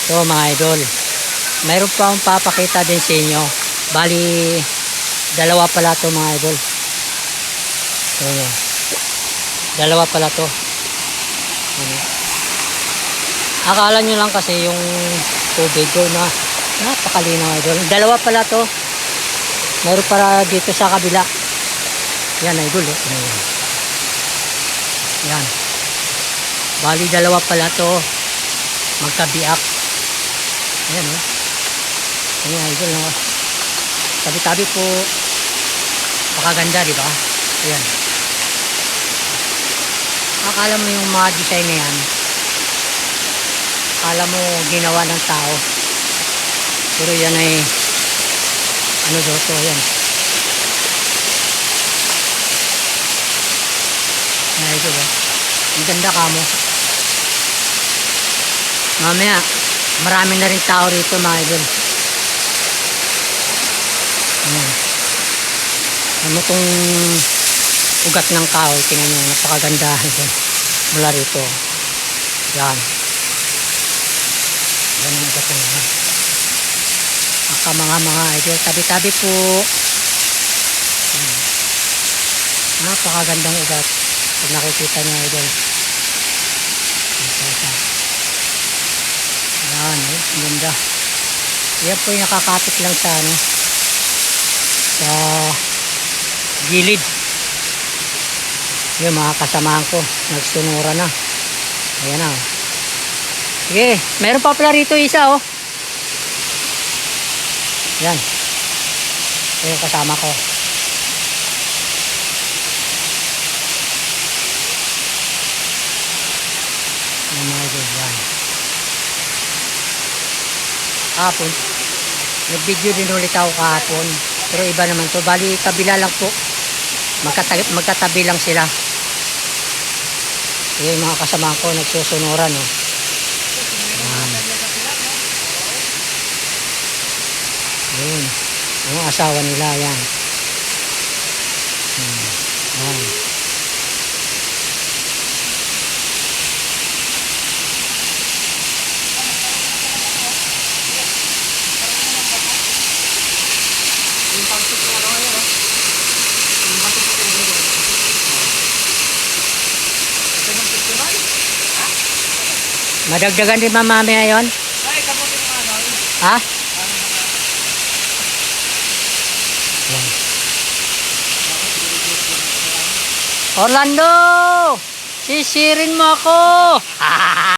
So mga idol, mayroon pa akong papakita din sa inyo. Bali, dalawa pala to mga idol. So, dalawa pala to. Akala nyo lang kasi yung tubig ko na napakalinaw idol. Dalawa pala to. Mayroon para dito sa kabila. Yan idol. Yan. Bali dalawa pala to. Magkabiak. Ayan o. Ayan idol. Tabi-tabi po. Pakaganda diba? Ayan. Akala mo yung mga design na yan. Akala mo ginawa ng tao. Pero yan ay ano daw to. Ayan. Ayan idol o. Ang ganda ka mo. Mamaya, marami na rin tao rito mga idol. Ayan. Ano tong ugat ng kahoy. Tingnan nyo, napakaganda idol. Mula rito. Yan. Yan ang ugat ng kahoy. Mga idol. Tabi-tabi po. Ayan. Napakagandang ugat. Pag nakikita nyo idol. Yan, ang ganda. Yan po yung nakakapit lang sa ano, sa gilid. Yung mga kasamahan ko nagsunura na. Ayan na. Sige, meron pa pala rito isa oh. Yan. Ito yung kasama ko. Yan mga idol, yan. Kahapon nag-video din ulit ako kahapon, pero iba naman to. Bali kabila lang po, magkatabi lang sila. Yung mga kasama ko nagsusunuran oh. Yun, yung asawa nila yan. Yan. Madagdagan din mamaya yun? Ha? Orlando! Sisirin mo ako!